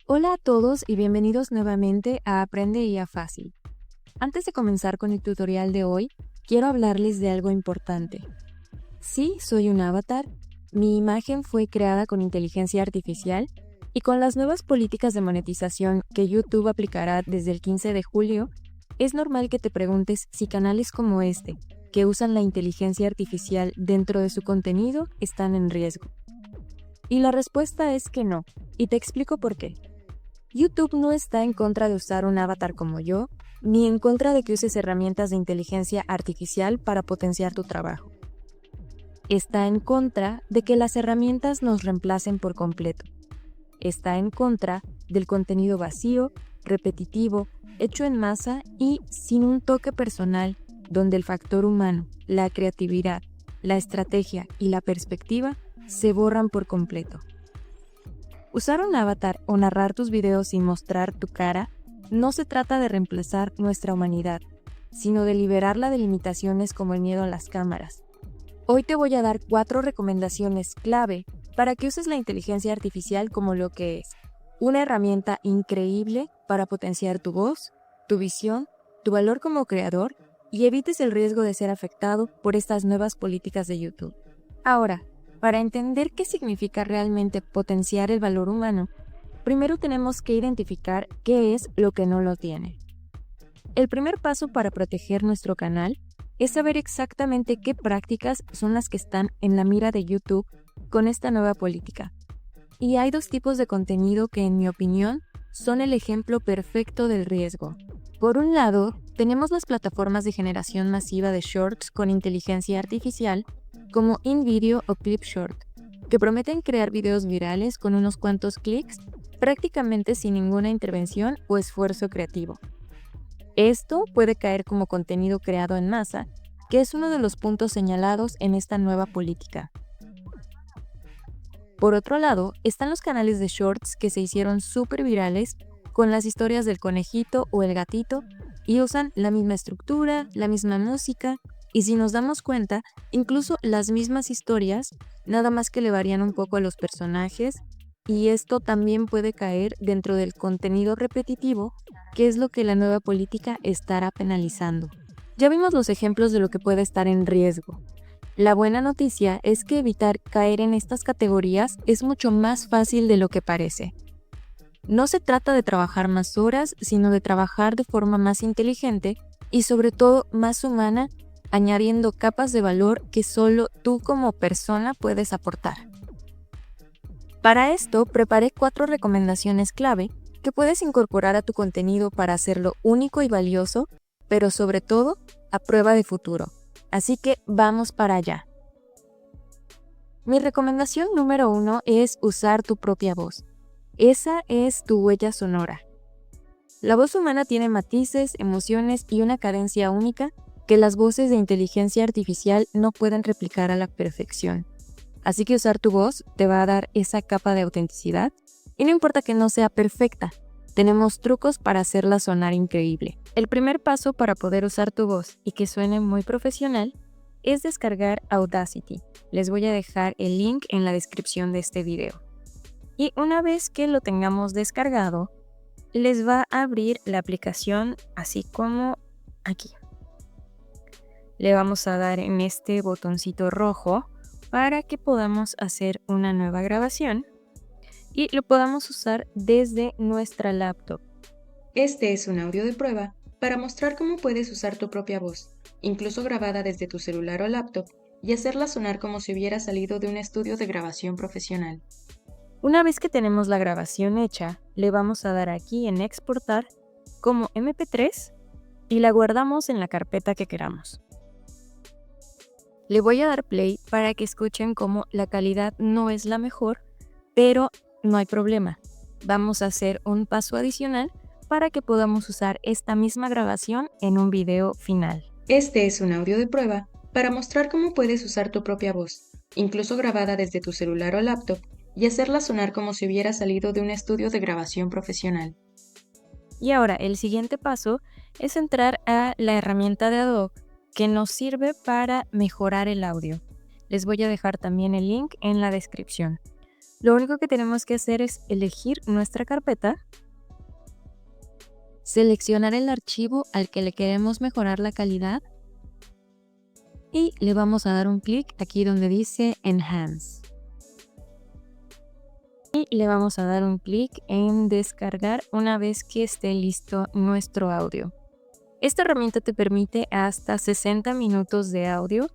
Hola a todos y bienvenidos nuevamente a Aprende IA Fácil. Antes de comenzar con el tutorial de hoy, quiero hablarles de algo importante. Sí, soy un avatar, mi imagen fue creada con inteligencia artificial y con las nuevas políticas de monetización que YouTube aplicará desde el 15 de julio, es normal que te preguntes si canales como este, que usan la inteligencia artificial dentro de su contenido, están en riesgo. Y la respuesta es que no, y te explico por qué. YouTube no está en contra de usar un avatar como yo, ni en contra de que uses herramientas de inteligencia artificial para potenciar tu trabajo. Está en contra de que las herramientas nos reemplacen por completo. Está en contra del contenido vacío, repetitivo, hecho en masa y sin un toque personal, donde el factor humano, la creatividad, la estrategia y la perspectiva se borran por completo. Usar un avatar o narrar tus videos sin mostrar tu cara no se trata de reemplazar nuestra humanidad, sino de liberarla de limitaciones como el miedo a las cámaras. Hoy te voy a dar 4 recomendaciones clave para que uses la inteligencia artificial como lo que es: una herramienta increíble para potenciar tu voz, tu visión, tu valor como creador y evites el riesgo de ser afectado por estas nuevas políticas de YouTube. Ahora, para entender qué significa realmente potenciar el valor humano, primero tenemos que identificar qué es lo que no lo tiene. El primer paso para proteger nuestro canal es saber exactamente qué prácticas son las que están en la mira de YouTube con esta nueva política. Y hay 2 tipos de contenido que, en mi opinión, son el ejemplo perfecto del riesgo. Por un lado, tenemos las plataformas de generación masiva de shorts con inteligencia artificial, como InVideo o ClipShort, que prometen crear videos virales con unos cuantos clics, prácticamente sin ninguna intervención o esfuerzo creativo. Esto puede caer como contenido creado en masa, que es uno de los puntos señalados en esta nueva política. Por otro lado, están los canales de shorts que se hicieron súper virales con las historias del conejito o el gatito y usan la misma estructura, la misma música y, si nos damos cuenta, incluso las mismas historias, nada más que le varían un poco a los personajes, y esto también puede caer dentro del contenido repetitivo, que es lo que la nueva política estará penalizando. Ya vimos los ejemplos de lo que puede estar en riesgo. La buena noticia es que evitar caer en estas categorías es mucho más fácil de lo que parece. No se trata de trabajar más horas, sino de trabajar de forma más inteligente y sobre todo más humana, añadiendo capas de valor que solo tú como persona puedes aportar. Para esto, preparé 4 recomendaciones clave que puedes incorporar a tu contenido para hacerlo único y valioso, pero sobre todo a prueba de futuro. Así que vamos para allá. Mi recomendación número 1 es usar tu propia voz. Esa es tu huella sonora. La voz humana tiene matices, emociones y una cadencia única que las voces de inteligencia artificial no pueden replicar a la perfección. Así que usar tu voz te va a dar esa capa de autenticidad y no importa que no sea perfecta, tenemos trucos para hacerla sonar increíble. El primer paso para poder usar tu voz y que suene muy profesional es descargar Audacity. Les voy a dejar el link en la descripción de este video. Y una vez que lo tengamos descargado, les va a abrir la aplicación así como aquí. Le vamos a dar en este botoncito rojo para que podamos hacer una nueva grabación y lo podamos usar desde nuestra laptop. Este es un audio de prueba para mostrar cómo puedes usar tu propia voz, incluso grabada desde tu celular o laptop, y hacerla sonar como si hubiera salido de un estudio de grabación profesional. Una vez que tenemos la grabación hecha, le vamos a dar aquí en exportar como MP3 y la guardamos en la carpeta que queramos. Le voy a dar play para que escuchen cómo la calidad no es la mejor, pero no hay problema. Vamos a hacer un paso adicional para que podamos usar esta misma grabación en un video final. Este es un audio de prueba para mostrar cómo puedes usar tu propia voz, incluso grabada desde tu celular o laptop, y hacerla sonar como si hubiera salido de un estudio de grabación profesional. Y ahora el siguiente paso es entrar a la herramienta de Adobe que nos sirve para mejorar el audio. Les voy a dejar también el link en la descripción. Lo único que tenemos que hacer es elegir nuestra carpeta, seleccionar el archivo al que le queremos mejorar la calidad y le vamos a dar un clic aquí donde dice Enhance. Y le vamos a dar un clic en descargar una vez que esté listo nuestro audio. Esta herramienta te permite hasta 60 minutos de audio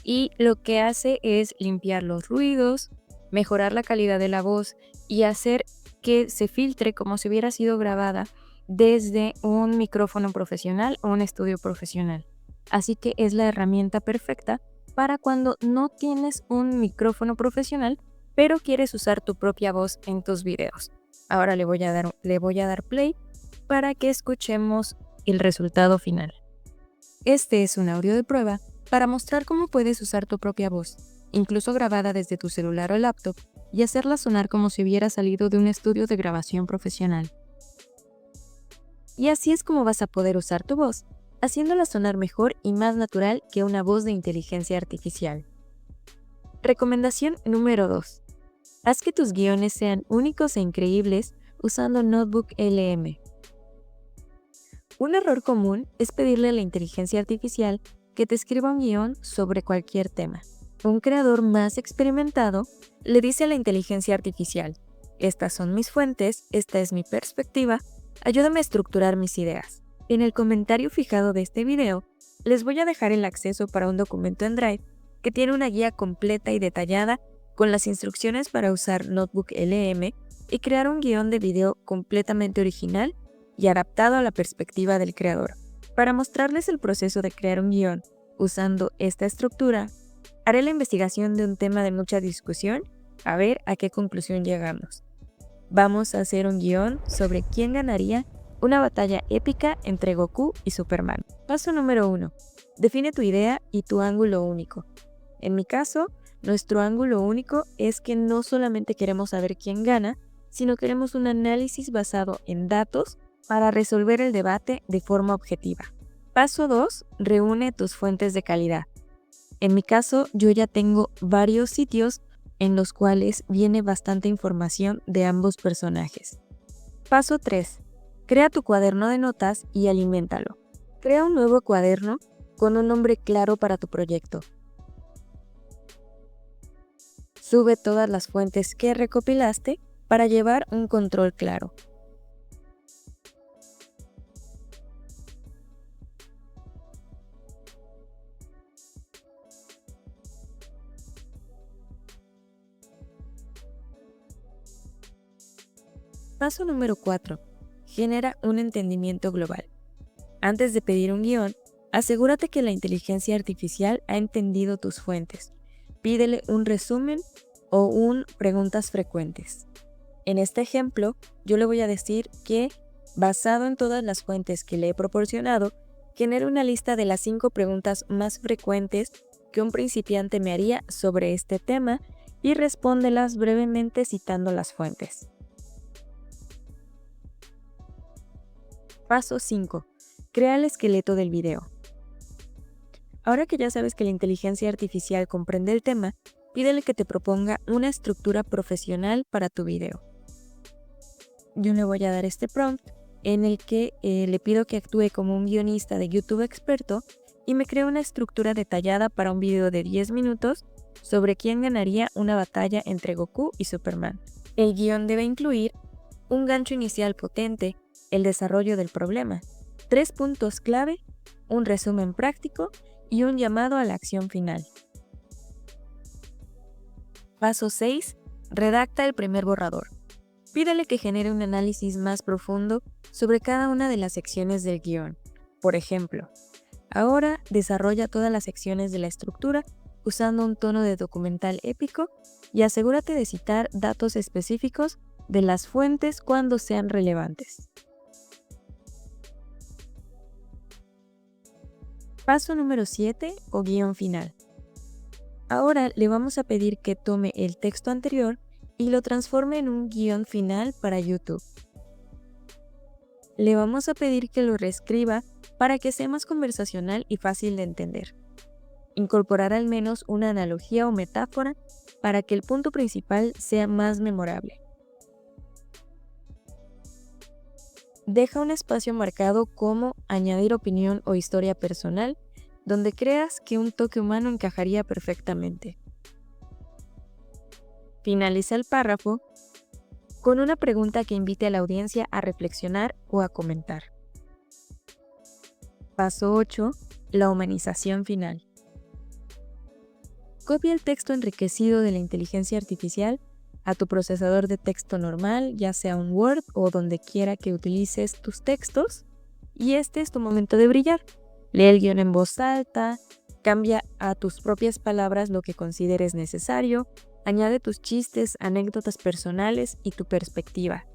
y lo que hace es limpiar los ruidos, mejorar la calidad de la voz y hacer que se filtre como si hubiera sido grabada desde un micrófono profesional o un estudio profesional. Así que es la herramienta perfecta para cuando no tienes un micrófono profesional, pero quieres usar tu propia voz en tus videos. Ahora le voy a dar play para que escuchemos el resultado final. Este es un audio de prueba para mostrar cómo puedes usar tu propia voz, incluso grabada desde tu celular o laptop, y hacerla sonar como si hubiera salido de un estudio de grabación profesional. Y así es como vas a poder usar tu voz, haciéndola sonar mejor y más natural que una voz de inteligencia artificial. Recomendación número 2. Haz que tus guiones sean únicos e increíbles usando Notebook LM. Un error común es pedirle a la inteligencia artificial que te escriba un guión sobre cualquier tema. Un creador más experimentado le dice a la inteligencia artificial: estas son mis fuentes, esta es mi perspectiva, ayúdame a estructurar mis ideas. En el comentario fijado de este video, les voy a dejar el acceso para un documento en Drive que tiene una guía completa y detallada con las instrucciones para usar Notebook LM y crear un guión de video completamente original y adaptado a la perspectiva del creador. Para mostrarles el proceso de crear un guión usando esta estructura, haré la investigación de un tema de mucha discusión a ver a qué conclusión llegamos. Vamos a hacer un guión sobre quién ganaría una batalla épica entre Goku y Superman. Paso número 1. Define tu idea y tu ángulo único. En mi caso, nuestro ángulo único es que no solamente queremos saber quién gana, sino queremos un análisis basado en datos para resolver el debate de forma objetiva. Paso 2. Reúne tus fuentes de calidad. En mi caso, yo ya tengo varios sitios en los cuales viene bastante información de ambos personajes. Paso 3. Crea tu cuaderno de notas y aliméntalo. Crea un nuevo cuaderno con un nombre claro para tu proyecto. Sube todas las fuentes que recopilaste para llevar un control claro. Paso número 4. Genera un entendimiento global. Antes de pedir un guión, asegúrate que la inteligencia artificial ha entendido tus fuentes. Pídele un resumen o un preguntas frecuentes. En este ejemplo, yo le voy a decir que, basado en todas las fuentes que le he proporcionado, genere una lista de las 5 preguntas más frecuentes que un principiante me haría sobre este tema y respóndelas brevemente citando las fuentes. Paso 5. Crea el esqueleto del video. Ahora que ya sabes que la inteligencia artificial comprende el tema, pídele que te proponga una estructura profesional para tu video. Yo le voy a dar este prompt en el que le pido que actúe como un guionista de YouTube experto y me cree una estructura detallada para un video de 10 minutos sobre quién ganaría una batalla entre Goku y Superman. El guión debe incluir un gancho inicial potente, el desarrollo del problema, 3 puntos clave, un resumen práctico y un llamado a la acción final. Paso 6. Redacta el primer borrador. Pídele que genere un análisis más profundo sobre cada una de las secciones del guión. Por ejemplo, ahora desarrolla todas las secciones de la estructura usando un tono de documental épico y asegúrate de citar datos específicos de las fuentes cuando sean relevantes. Paso número 7 o guión final. Ahora le vamos a pedir que tome el texto anterior y lo transforme en un guión final para YouTube. Le vamos a pedir que lo reescriba para que sea más conversacional y fácil de entender. Incorporar al menos una analogía o metáfora para que el punto principal sea más memorable. Deja un espacio marcado como añadir opinión o historia personal, donde creas que un toque humano encajaría perfectamente. Finaliza el párrafo con una pregunta que invite a la audiencia a reflexionar o a comentar. Paso 8. La humanización final. Copia el texto enriquecido de la inteligencia artificial a tu procesador de texto normal, ya sea un Word o donde quiera que utilices tus textos, y este es tu momento de brillar. Lee el guión en voz alta, cambia a tus propias palabras lo que consideres necesario, añade tus chistes, anécdotas personales y tu perspectiva.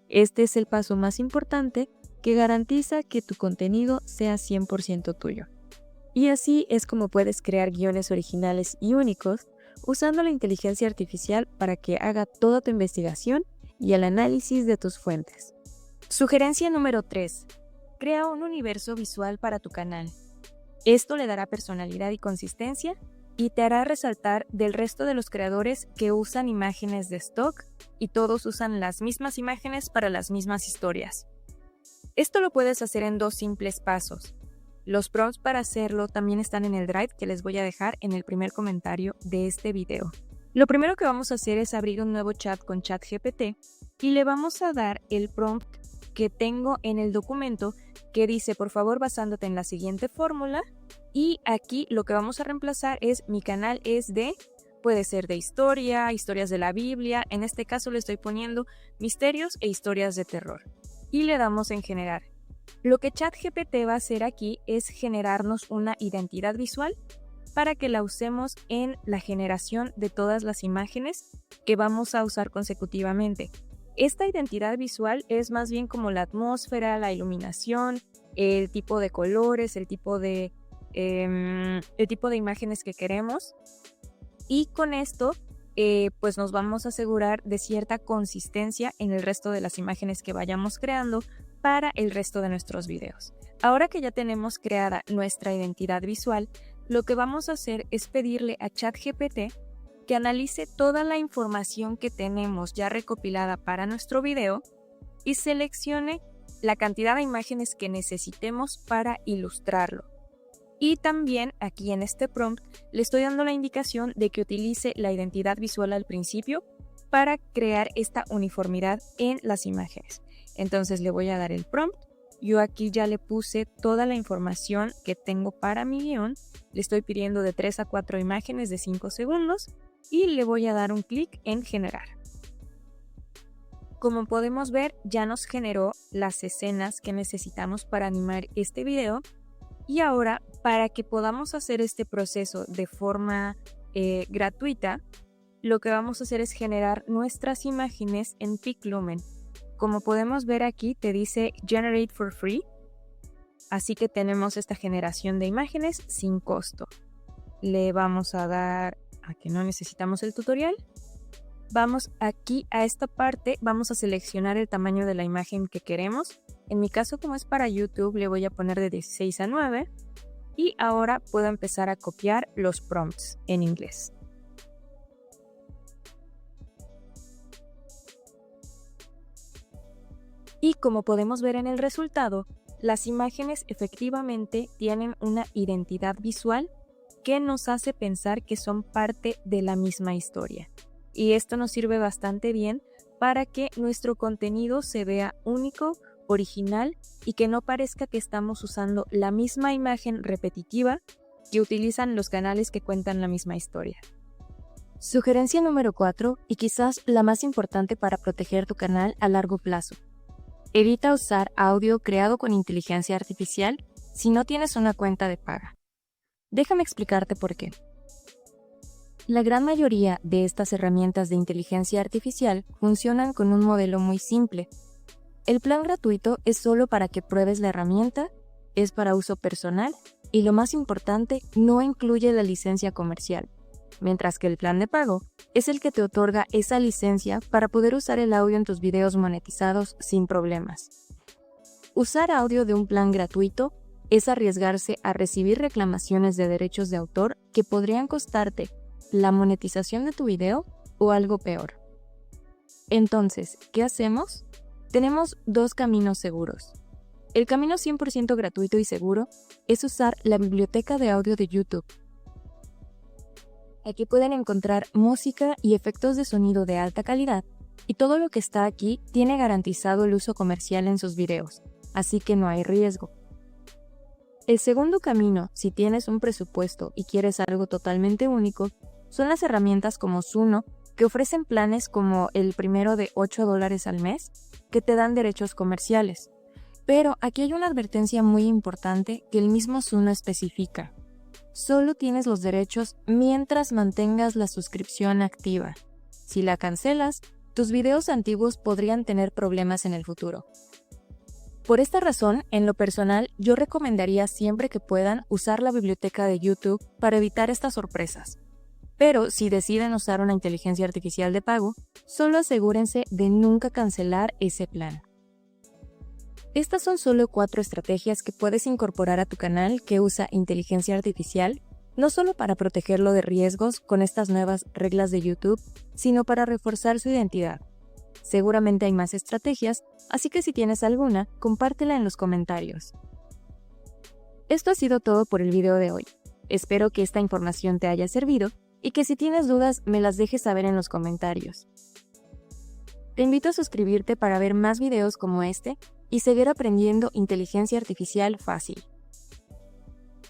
Este es el paso más importante que garantiza que tu contenido sea 100% tuyo. Y así es como puedes crear guiones originales y únicos usando la inteligencia artificial para que haga toda tu investigación y el análisis de tus fuentes. Sugerencia número 3. Crea un universo visual para tu canal. Esto le dará personalidad y consistencia y te hará resaltar del resto de los creadores que usan imágenes de stock y todos usan las mismas imágenes para las mismas historias. Esto lo puedes hacer en 2 simples pasos. Los prompts para hacerlo también están en el Drive que les voy a dejar en el primer comentario de este video. Lo primero que vamos a hacer es abrir un nuevo chat con ChatGPT y le vamos a dar el prompt que tengo en el documento que dice, por favor, basándote en la siguiente fórmula, y aquí lo que vamos a reemplazar es mi canal es de, puede ser de historia, historias de la Biblia, en este caso le estoy poniendo misterios e historias de terror. Y le damos en generar. Lo que ChatGPT va a hacer aquí es generarnos una identidad visual para que la usemos en la generación de todas las imágenes que vamos a usar consecutivamente. Esta identidad visual es más bien como la atmósfera, la iluminación, el tipo de colores, el tipo de imágenes que queremos. Y con esto pues nos vamos a asegurar de cierta consistencia en el resto de las imágenes que vayamos creando para el resto de nuestros videos. Ahora que ya tenemos creada nuestra identidad visual, lo que vamos a hacer es pedirle a ChatGPT que analice toda la información que tenemos ya recopilada para nuestro video y seleccione la cantidad de imágenes que necesitemos para ilustrarlo. Y también aquí en este prompt le estoy dando la indicación de que utilice la identidad visual al principio para crear esta uniformidad en las imágenes. Entonces le voy a dar el prompt. Yo aquí ya le puse toda la información que tengo para mi guión. Le estoy pidiendo de 3 a 4 imágenes de 5 segundos y le voy a dar un clic en generar. Como podemos ver, ya nos generó las escenas que necesitamos para animar este video. Y ahora, para que podamos hacer este proceso de forma gratuita, lo que vamos a hacer es generar nuestras imágenes en PicLumen. Como podemos ver aquí, te dice Generate for Free, así que tenemos esta generación de imágenes sin costo. Le vamos a dar a que no necesitamos el tutorial. Vamos aquí a esta parte, vamos a seleccionar el tamaño de la imagen que queremos. En mi caso, como es para YouTube, le voy a poner de 16 a 9 y ahora puedo empezar a copiar los prompts en inglés. Y como podemos ver en el resultado, las imágenes efectivamente tienen una identidad visual que nos hace pensar que son parte de la misma historia. Y esto nos sirve bastante bien para que nuestro contenido se vea único, original y que no parezca que estamos usando la misma imagen repetitiva que utilizan los canales que cuentan la misma historia. Sugerencia número 4, y quizás la más importante para proteger tu canal a largo plazo. Evita usar audio creado con inteligencia artificial si no tienes una cuenta de paga. Déjame explicarte por qué. La gran mayoría de estas herramientas de inteligencia artificial funcionan con un modelo muy simple. El plan gratuito es solo para que pruebes la herramienta, es para uso personal y lo más importante, no incluye la licencia comercial, mientras que el plan de pago es el que te otorga esa licencia para poder usar el audio en tus videos monetizados sin problemas. Usar audio de un plan gratuito es arriesgarse a recibir reclamaciones de derechos de autor que podrían costarte la monetización de tu video o algo peor. Entonces, ¿qué hacemos? Tenemos dos caminos seguros. El camino 100% gratuito y seguro es usar la biblioteca de audio de YouTube. Aquí pueden encontrar música y efectos de sonido de alta calidad, y todo lo que está aquí tiene garantizado el uso comercial en sus videos, así que no hay riesgo. El segundo camino, si tienes un presupuesto y quieres algo totalmente único, son las herramientas como Suno, que ofrecen planes como el primero de $8 al mes, que te dan derechos comerciales. Pero aquí hay una advertencia muy importante que el mismo Suno especifica. Solo tienes los derechos mientras mantengas la suscripción activa. Si la cancelas, tus videos antiguos podrían tener problemas en el futuro. Por esta razón, en lo personal, yo recomendaría siempre que puedan usar la biblioteca de YouTube para evitar estas sorpresas. Pero si deciden usar una inteligencia artificial de pago, solo asegúrense de nunca cancelar ese plan. Estas son solo 4 estrategias que puedes incorporar a tu canal que usa inteligencia artificial, no solo para protegerlo de riesgos con estas nuevas reglas de YouTube, sino para reforzar su identidad. Seguramente hay más estrategias, así que si tienes alguna, compártela en los comentarios. Esto ha sido todo por el video de hoy. Espero que esta información te haya servido y que si tienes dudas me las dejes saber en los comentarios. Te invito a suscribirte para ver más videos como este y seguir aprendiendo inteligencia artificial fácil.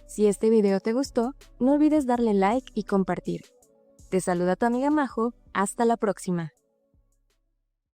Si este video te gustó, no olvides darle like y compartir. Te saluda tu amiga Majo, hasta la próxima.